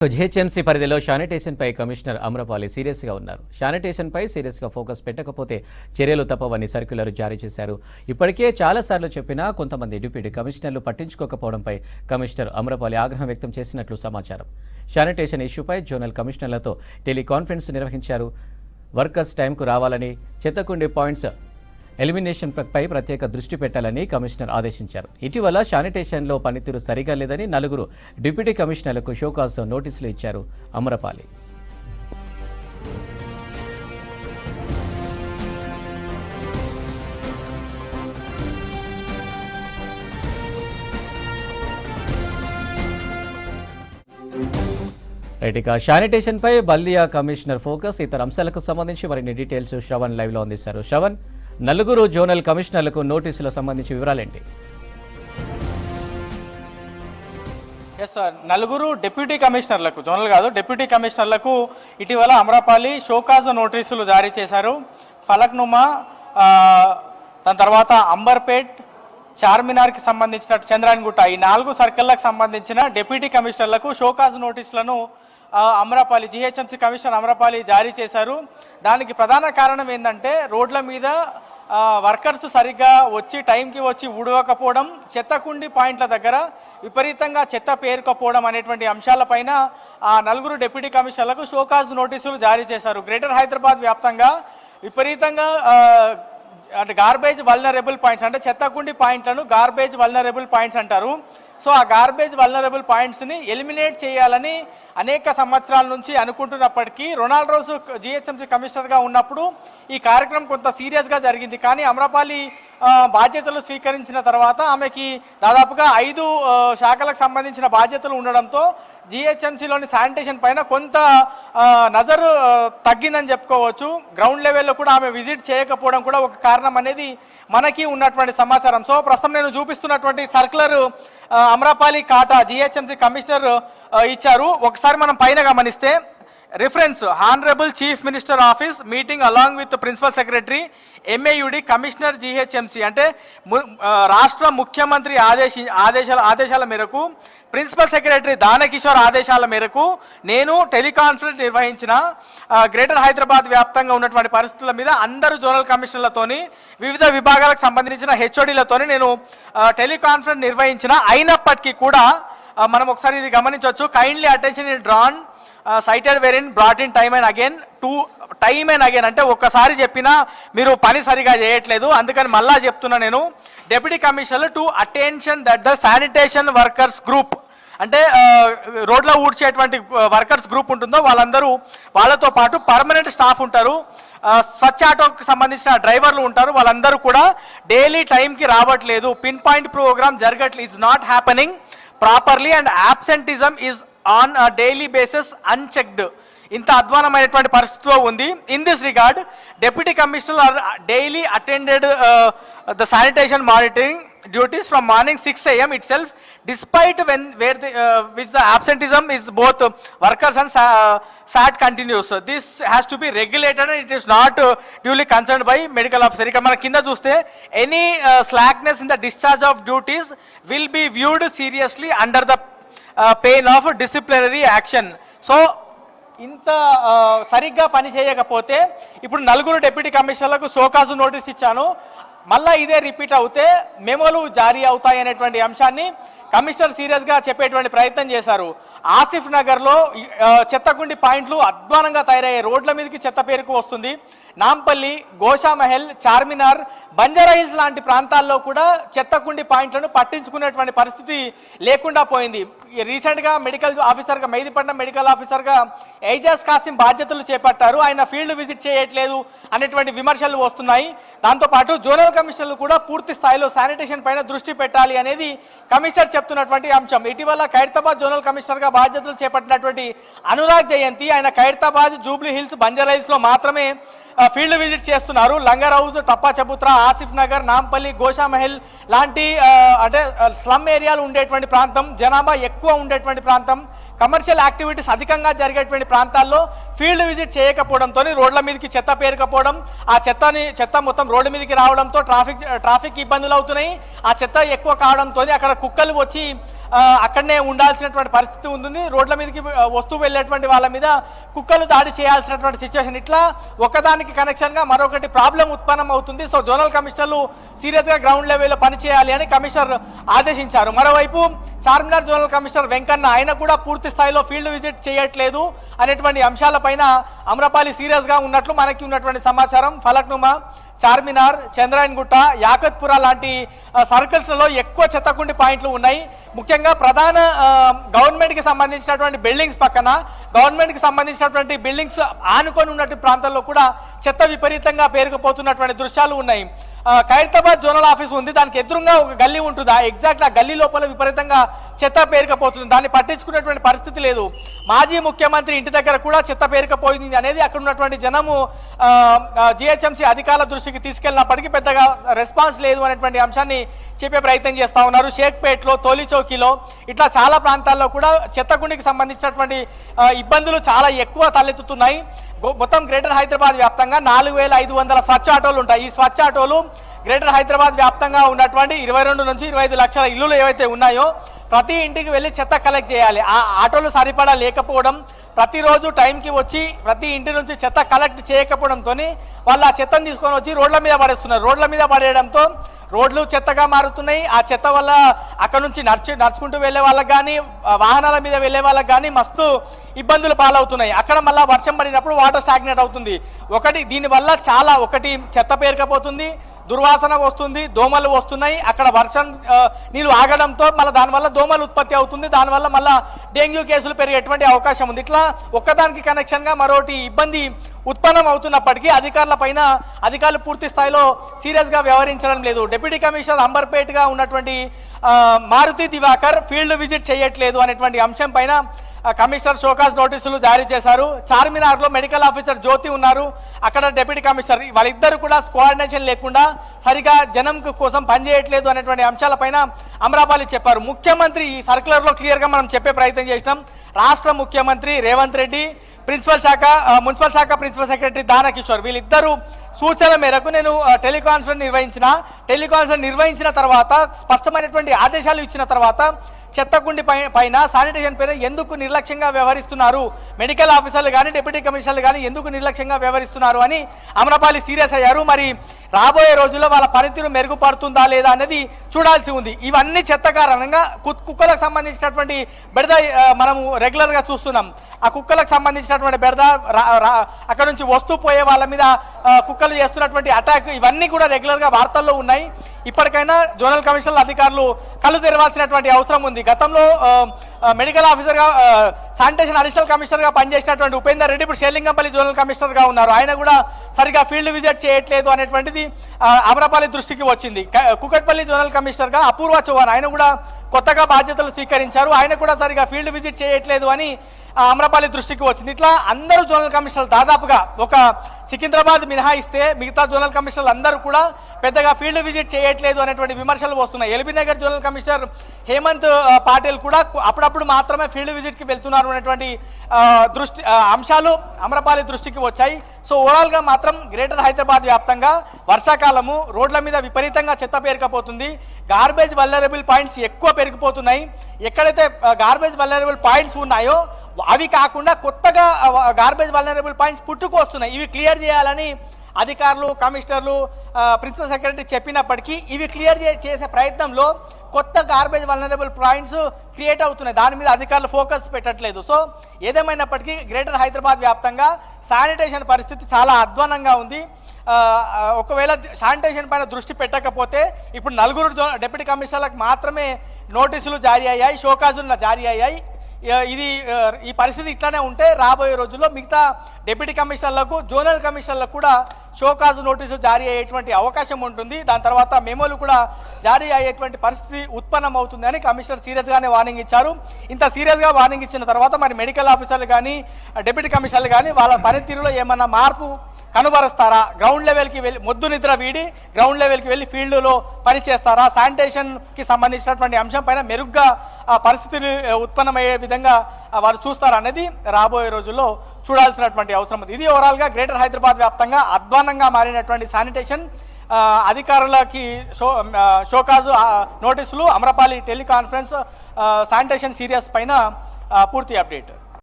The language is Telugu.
జీహెచ్ఎంసీ పరిధిలో శానిటేషన్పై కమిషనర్ అమ్రపాలి సీరియస్గా ఉన్నారు. శానిటేషన్పై సీరియస్గా ఫోకస్ పెట్టకపోతే చర్యలు తప్పవని సర్క్యులర్ జారీ చేశారు. ఇప్పటికే చాలాసార్లు చెప్పినా కొంతమంది డిప్యూటీ కమిషనర్లు పట్టించుకోకపోవడంపై కమిషనర్ అమ్రపాలి ఆగ్రహం వ్యక్తం చేసినట్లు సమాచారం. శానిటేషన్ ఇష్యూపై జోనల్ కమిషనర్లతో టెలికాన్ఫరెన్స్ నిర్వహించారు. వర్కర్స్ టైంకు రావాలని, చెత్తకుండి పాయింట్స్ ఎలిమినేషన్ పై ప్రత్యేక దృష్టి పెట్టాలని కమిషనర్ ఆదేశించారు. ఇటీవల శానిటేషన్లో పనితీరు సరిగా లేదని 4 డిప్యూటీ కమిషనర్లకు షోకాజ్ నోటీసులు ఇచ్చారు అమ్రపాలి. రైట్, శానిటేషన్ పై బల్దియా కమిషనర్ ఫోకస్. ఇతర అంశాలకు సంబంధించి మరిన్ని డీటెయిల్స్ శ్రవణ్ లైవ్ లో అందిస్తారు. శ్రవణ్, 4 జోనల్ కమిషనర్లకు నోటీసులకు సంబంధించి వివరాలేంటి? ఎస్ సార్, 4 డిప్యూటీ కమిషనర్లకు, జోనల్ కాదు డిప్యూటీ కమిషనర్లకు ఇటీవల అమ్రపాలి షోకాజ్ నోటీసులు జారీ చేశారు. ఫలక్నుమా, దాని తర్వాత అంబర్పేట్, చార్మినార్కి సంబంధించిన చంద్రాయన్గుట్ట, ఈ 4 సర్కిళ్లకు సంబంధించిన డిప్యూటీ కమిషనర్లకు షోకాజ్ నోటీసులను అమ్రపాలి, జీహెచ్ఎంసీ కమిషనర్ అమ్రపాలి జారీ చేశారు. దానికి ప్రధాన కారణం ఏంటంటే రోడ్ల మీద వర్కర్స్ సరిగ్గా వచ్చి టైంకి వచ్చి ఊడవకపోవడం, చెత్తకుండి పాయింట్ల దగ్గర విపరీతంగా చెత్త పేరుకపోవడం అనేటువంటి అంశాలపైన ఆ 4 డిప్యూటీ కమిషనర్లకు షోకాజ్ నోటీసులు జారీ చేశారు. గ్రేటర్ హైదరాబాద్ వ్యాప్తంగా విపరీతంగా అంటే గార్బేజ్ వల్నరబుల్ పాయింట్స్, అంటే చెత్తకుండి పాయింట్లను గార్బేజ్ వల్నరబుల్ పాయింట్స్ అంటారు. సో ఆ గార్బేజ్ వల్నరబుల్ పాయింట్స్ని ఎలిమినేట్ చేయాలని అనేక సంవత్సరాల నుంచి అనుకుంటున్నప్పటికీ రొనాల్డ్ రోజ్ జీహెచ్ఎంసీ కమిషనర్గా ఉన్నప్పుడు ఈ కార్యక్రమం కొంత సీరియస్గా జరిగింది. కానీ అమ్రపాలి బాధ్యతలు స్వీకరించిన తర్వాత ఆమెకి దాదాపుగా 5 శాఖలకు సంబంధించిన బాధ్యతలు ఉండడంతో జీహెచ్ఎంసీలోని శానిటేషన్ పైన కొంత నజరు తగ్గిందని చెప్పుకోవచ్చు. గ్రౌండ్ లెవెల్లో కూడా ఆమె విజిట్ చేయకపోవడం కూడా ఒక కారణం అనేది మనకి ఉన్నటువంటి సమాచారం. సో ప్రస్తుతం నేను చూపిస్తున్నటువంటి circular Amrapali Kata GHMC commissioner ఇచ్చారు. ఒకసారి మనం పైన గమనిస్తే reference honourable chief minister office meeting along with principal secretary MAUD commissioner GHMC, అంటే రాష్ట్ర ముఖ్యమంత్రి ఆదేశాల మేరకు ప్రిన్సిపల్ సెక్రటరీ దానకిషోర్ ఆదేశాల మేరకు నేను టెలికాన్ఫరెన్స్ నిర్వహించిన గ్రేటర్ హైదరాబాద్ వ్యాప్తంగా ఉన్నటువంటి పరిస్థితుల మీద అందరూ జోనల్ కమిషనర్లతోని వివిధ విభాగాలకు సంబంధించిన HODలతోని నేను టెలికాన్ఫరెన్స్ నిర్వహించిన. అయినప్పటికీ కూడా మనం ఒకసారి ఇది గమనించవచ్చు. Kindly attention in drawn cited wherein brought in time and again అంటే ఒక్కసారి చెప్పినా మీరు పని సరిగా చేయట్లేదు, అందుకని మళ్ళా చెప్తున్నా నేను. Deputy commissioner to attention that the sanitation workers group, అంటే రోడ్లో ఊడ్చేటువంటి వర్కర్స్ గ్రూప్ ఉంటుందో వాళ్ళతో పాటు పర్మనెంట్ స్టాఫ్ ఉంటారు, స్వచ్ఛ ఆటోకి సంబంధించిన డ్రైవర్లు ఉంటారు, వాళ్ళందరూ కూడా డైలీ టైంకి రావట్లేదు, పిన్ పాయింట్ ప్రోగ్రామ్ జరగట్లేదు, it's not happening properly and absenteeism is on daily basis unchecked. ఇంత అధ్వానమైనటువంటి పరిస్థితిలో ఉంది. In this regard deputy commissioner are daily attended the sanitation monitoring duties from morning 6 AM itself, despite which the absenteeism is both workers and SAT continues. This has to be regulated and it is not duly concerned by medical officer. ఇక్కడ మన కింద చూస్తే any slackness in the discharge of duties will be viewed seriously under the pain of disciplinary action. So ఇంత సరిగ్గా పని చేయకపోతే ఇప్పుడు 4 డిప్యూటీ కమిషనర్లకు షోకాజ్ నోటీస్ ఇచ్చాను, మళ్ళీ ఇదే రిపీట్ అవుతే మెమోలు జారీ అవుతాయి అనేటువంటి అంశాన్ని కమిషనర్ సీరియస్గా చెప్పేటువంటి ప్రయత్నం చేశారు. ఆసిఫ్ నగర్లో చెత్తకుండి పాయింట్లు అధ్వానంగా తయారయ్యే, రోడ్ల మీదకి చెత్త పేరుకు వస్తుంది. నాంపల్లి, గోషామహల్, చార్మినార్, బంజారా హిల్స్ లాంటి ప్రాంతాల్లో కూడా చెత్తకుండి పాయింట్లను పట్టించుకునేటువంటి పరిస్థితి లేకుండా పోయింది. రీసెంట్గా మెడికల్ ఆఫీసర్గా, మెహదీపట్నం మెడికల్ ఆఫీసర్గా ఎయిజాజ్ కాసిం బాధ్యతలు చేపట్టారు. ఆయన ఫీల్డ్ విజిట్ చేయట్లేదు అనేటువంటి విమర్శలు వస్తున్నాయి. దాంతోపాటు జోనల్ కమిషనర్లు కూడా పూర్తి స్థాయిలో శానిటేషన్ పైన దృష్టి పెట్టాలి అనేది కమిషనర్ చెప్తున్నటువంటి అంశం. ఇటీవల ఖైరతాబాద్ జోనల్ కమిషనర్గా బాధ్యతలు చేపట్టినటువంటి అనురాగ్ జయంతి, ఆయన ఖైరతాబాద్, జూబ్లీ హిల్స్, బంజారా హిల్స్లో మాత్రమే ఫీల్డ్ విజిట్ చేస్తున్నారు. లంగర్ హౌస్, టప్పా చబుత్రా, ఆసిఫ్ నగర్, నాంపల్లి, గోషామహల్ లాంటి అంటే స్లమ్ ఏరియాలు ఉండేటువంటి ప్రాంతం, జనాభా ఎక్కువ ఉండేటువంటి ప్రాంతం, కమర్షియల్ యాక్టివిటీస్ అధికంగా జరిగేటువంటి ప్రాంతాల్లో ఫీల్డ్ విజిట్ చేయకపోవడంతో రోడ్ల మీదకి చెత్త పేరుకపోవడం, ఆ చెత్త మొత్తం రోడ్డు మీదకి రావడంతో ట్రాఫిక్ ఇబ్బందులు అవుతున్నాయి. ఆ చెత్త ఎక్కువ కావడంతో అక్కడ కుక్కలు వచ్చి అక్కడనే ఉండాల్సినటువంటి పరిస్థితి ఉంటుంది. రోడ్ల మీదకి వస్తూ వెళ్ళేటువంటి వాళ్ళ మీద కుక్కలు దాడి చేయాల్సినటువంటి సిచ్యువేషన్. ఇట్లా ఒకదానికి కనెక్షన్గా మరొకటి ప్రాబ్లం ఉత్పన్నం అవుతుంది. సో జోనల్ కమిషనర్లు సీరియస్గా గ్రౌండ్ లెవెల్లో పనిచేయాలి అని కమిషనర్ ఆదేశించారు. మరోవైపు చార్మినార్ జోనల్ కమిషనర్ వెంకన్న ఆయన కూడా పూర్తి స్థాయిలో ఫీల్డ్ విజిట్ చేయట్లేదు అనేటువంటి అంశాలపైన అమ్రపాలి సీరియస్గా ఉన్నట్లు మనకి ఉన్నటువంటి సమాచారం. ఫలక్నుమా, చార్మినార్, చంద్రాయన్గుట్ట, యాకత్పుర లాంటి సర్కిల్స్లలో ఎక్కువ చెత్తకుండి పాయింట్లు ఉన్నాయి. ముఖ్యంగా ప్రధాన గవర్నమెంట్కి సంబంధించినటువంటి బిల్డింగ్స్ పక్కన, గవర్నమెంట్కి సంబంధించినటువంటి బిల్డింగ్స్ ఆనుకొని ఉన్నటువంటి ప్రాంతాల్లో కూడా చెత్త విపరీతంగా పేరుకుపోతున్నటువంటి దృశ్యాలు ఉన్నాయి. ఖైరతాబాద్ జోనల్ ఆఫీస్ ఉంది, దానికి ఎదురుగా ఒక గల్లీ ఉంటుంది. ఎగ్జాక్ట్ ఆ గల్లీ లోపల విపరీతంగా చెత్త పేరుకపోతుంది. దాన్ని పట్టించుకునేటువంటి పరిస్థితి లేదు. మాజీ ముఖ్యమంత్రి ఇంటి దగ్గర కూడా చెత్త పేరుకపోయింది అనేది అక్కడ ఉన్నటువంటి జనము జిహెచ్ఎంసీ అధికారుల దృష్టికి తీసుకెళ్ళినప్పటికీ పెద్దగా రెస్పాన్స్ లేదు అనేటువంటి అంశాన్ని చెప్పే ప్రయత్నం చేస్తూ ఉన్నారు. షేక్పేట్లో, తోలి చౌకీలో ఇట్లా చాలా ప్రాంతాల్లో కూడా చెత్తకుండికి సంబంధించినటువంటి ఇబ్బందులు చాలా ఎక్కువ తలెత్తుతున్నాయి. మొత్తం గ్రేటర్ హైదరాబాద్ వ్యాప్తంగా 4500 స్వచ్ఛ ఆటోలు ఉంటాయి. ఈ స్వచ్ఛ ఆటోలు గ్రేటర్ హైదరాబాద్ వ్యాప్తంగా ఉన్నటువంటి 22 నుంచి 25 లక్షల ఇల్లులు ఏవైతే ఉన్నాయో ప్రతి ఇంటికి వెళ్ళి చెత్త కలెక్ట్ చేయాలి. ఆ ఆటోలు సరిపడా లేకపోవడం, ప్రతిరోజు టైంకి వచ్చి ప్రతి ఇంటి నుంచి చెత్త కలెక్ట్ చేయకపోవడంతో వాళ్ళు ఆ చెత్తను తీసుకొని వచ్చి రోడ్ల మీద పడేస్తున్నారు. రోడ్ల మీద పడేయడంతో రోడ్లు చెత్తగా మారుతున్నాయి. ఆ చెత్త వల్ల అక్కడ నుంచి నడుచుకుంటూ వెళ్ళే వాళ్ళకి కానీ, వాహనాల మీద వెళ్ళే వాళ్ళకి కానీ మస్తు ఇబ్బందులు పాలవుతున్నాయి. అక్కడ మళ్ళీ వర్షం పడినప్పుడు వాటర్ స్టాగ్నేట్ అవుతుంది. దీనివల్ల ఒకటి చెత్త పేరుకపోతుంది, దుర్వాసన వస్తుంది, దోమలు వస్తున్నాయి. అక్కడ వర్షం నీళ్ళు ఆగడంతో మళ్ళీ దానివల్ల దోమలు ఉత్పత్తి అవుతుంది. దానివల్ల మళ్ళీ డెంగ్యూ కేసులు పెరిగేటువంటి అవకాశం ఉంది. ఇట్లా ఒక్కదానికి కనెక్షన్గా మరోటి ఇబ్బంది ఉత్పన్నం అవుతున్నప్పటికీ అధికారులు పూర్తి స్థాయిలో సీరియస్గా వ్యవహరించడం లేదు. డిప్యూటీ కమిషనర్ అంబర్పేట్గా ఉన్నటువంటి మారుతి దివాకర్ ఫీల్డ్ విజిట్ చేయట్లేదు అనేటువంటి అంశం పైన కమిషనర్ షోకాజ్ నోటీసులు జారీ చేశారు. చార్మినార్లో మెడికల్ ఆఫీసర్ జ్యోతి ఉన్నారు, అక్కడ డిప్యూటీ కమిషనర్, వాళ్ళిద్దరు కూడా కోఆర్డినేషన్ లేకుండా సరిగా జనం కోసం పనిచేయట్లేదు అనేటువంటి అంశాలపైన అమ్రపాలి చెప్పారు. ముఖ్యమంత్రి ఈ సర్క్యులర్లో క్లియర్గా మనం చెప్పే ప్రయత్నం చేసినాం. రాష్ట్ర ముఖ్యమంత్రి రేవంత్ రెడ్డి, మున్సిపల్ శాఖ ప్రిన్సిపల్ సెక్రటరీ దానకిషోర్ వీళ్ళిద్దరూ సూచనల మేరకు నేను టెలికాన్ఫరెన్స్ నిర్వహించిన తర్వాత స్పష్టమైనటువంటి ఆదేశాలు ఇచ్చిన తర్వాత చెత్తకుండి పైన శానిటేషన్ పైన ఎందుకు నిర్లక్ష్యంగా వ్యవహరిస్తున్నారు, మెడికల్ ఆఫీసర్లు కానీ డిప్యూటీ కమిషనర్లు కానీ ఎందుకు నిర్లక్ష్యంగా వ్యవహరిస్తున్నారు అని అమ్రపాలి సీరియస్ అయ్యారు. మరి రాబోయే రోజుల్లో వాళ్ళ పనితీరు మెరుగుపడుతుందా లేదా అనేది చూడాల్సి ఉంది. ఇవన్నీ చెత్త కారణంగా కుక్కలకు సంబంధించినటువంటి బెడద మనము రెగ్యులర్గా చూస్తున్నాం. ఆ కుక్కలకు సంబంధించినటువంటి బెడద, అక్కడ నుంచి వస్తూ పోయే వాళ్ళ మీద కుక్కలు చేస్తున్నటువంటి అటాక్, ఇవన్నీ కూడా రెగ్యులర్గా వార్తల్లో ఉన్నాయి. ఇప్పటికైనా జోనల్ కమిషనర్ అధికారులు కళ్ళు తెరవాల్సినటువంటి అవసరం ఉంది. గతంలో మెడికల్ ఆఫీసర్గా, శానిటేషన్ అడిషనల్ కమిషనర్గా పనిచేసినటువంటి ఉపేందర్ రెడ్డి ఇప్పుడు షేర్లింగంపల్లి జోనల్ కమిషనర్గా ఉన్నారు. ఆయన కూడా సరిగా ఫీల్డ్ విజిట్ చేయట్లేదు అనేటువంటిది అమరపాలి దృష్టికి వచ్చింది. కుకట్పల్లి జోనల్ కమిషనర్గా అపూర్వ చౌహాన్ ఆయన కూడా కొత్తగా బాధ్యతలు స్వీకరించారు. ఆయన కూడా సరిగా ఫీల్డ్ విజిట్ చేయట్లేదు అని అమరపాలి దృష్టికి వచ్చింది. ఇట్లా అందరూ జోనల్ కమిషనర్లు దాదాపుగా ఒక సికింద్రాబాద్ మినహాయిస్తే మిగతా జోనల్ కమిషనర్లు అందరూ కూడా పెద్దగా ఫీల్డ్ విజిట్ చేయట్లేదు అనేటువంటి విమర్శలు వస్తున్నాయి. ఎల్బీనగర్ జోనల్ కమిషనర్ హేమంత్ పాటిల్ కూడా అప్పుడప్పుడు మాత్రమే ఫీల్డ్ విజిట్కి వెళ్తున్నారు అనేటువంటి అంశాలు అమరపాలి దృష్టికి వచ్చాయి. సో ఓవరాల్గా మాత్రం గ్రేటర్ హైదరాబాద్ వ్యాప్తంగా వర్షాకాలము, రోడ్ల మీద విపరీతంగా చెత్త పేరుకపోతుంది. గార్బేజ్ వల్నరబుల్ పాయింట్స్ ఎక్కువ పెరిగిపోతున్నాయి. ఎక్కడైతే గార్బేజ్ వల్నరబుల్ పాయింట్స్ ఉన్నాయో అవి కాకుండా కొత్తగా గార్బేజ్ వల్నరబుల్ పాయింట్స్ పుట్టుకొస్తున్నాయి. ఇవి క్లియర్ చేయాలని అధికారులు, కమిషనర్లు, ప్రిన్సిపల్ సెక్రటరీ చెప్పినప్పటికీ ఇవి క్లియర్ చేసే ప్రయత్నంలో కొత్త గార్బేజ్ వల్నరబుల్ పాయింట్స్ క్రియేట్ అవుతున్నాయి. దాని మీద అధికారులు ఫోకస్ పెట్టట్లేదు. సో ఏదేమైనప్పటికీ గ్రేటర్ హైదరాబాద్ వ్యాప్తంగా శానిటేషన్ పరిస్థితి చాలా అధ్వానంగా ఉంది. ఒకవేళ శానిటేషన్ పైన దృష్టి పెట్టకపోతే ఇప్పుడు 4 డిప్యూటీ కమిషనర్లకు మాత్రమే నోటీసులు జారీ అయ్యాయి, షోకాజులు జారీ అయ్యాయి. ఈ పరిస్థితి ఇట్లానే ఉంటే రాబోయే రోజుల్లో మిగతా డిప్యూటీ కమిషనర్లకు, జోనల్ కమిషనర్లకు కూడా షోకాజ్ నోటీసు జారీ అయ్యేటువంటి అవకాశం ఉంటుంది. దాని తర్వాత మెమోలు కూడా జారీ అయ్యేటువంటి పరిస్థితి ఉత్పన్నం అవుతుందని కమిషనర్ సీరియస్గానే వార్నింగ్ ఇచ్చారు. ఇంత సీరియస్గా వార్నింగ్ ఇచ్చిన తర్వాత మరి మెడికల్ ఆఫీసర్లు కానీ డిప్యూటీ కమిషనర్లు కానీ వాళ్ళ పనితీరులో ఏమన్నా మార్పు కనుబరుస్తారా? గ్రౌండ్ లెవెల్కి వెళ్ళి మొద్దు నిద్ర వీడి గ్రౌండ్ లెవెల్కి వెళ్ళి ఫీల్డ్లో పనిచేస్తారా? శానిటేషన్కి సంబంధించినటువంటి అంశం పైన మెరుగ్గా పరిస్థితిని ఉత్పన్నమయ్యే విధంగా వారు చూస్తారా అనేది రాబోయే రోజుల్లో చూడాల్సినటువంటి అవసరం ఉంది. ఇది ఓవరాల్గా గ్రేటర్ హైదరాబాద్ వ్యాప్తంగా అధ్వాన్నంగా మారినటువంటి శానిటేషన్ అధికారులకి షోకాజు నోటీసులు, అమ్రపాలి టెలికాన్ఫరెన్స్, శానిటేషన్ సీరియస్ పైన పూర్తి అప్డేట్.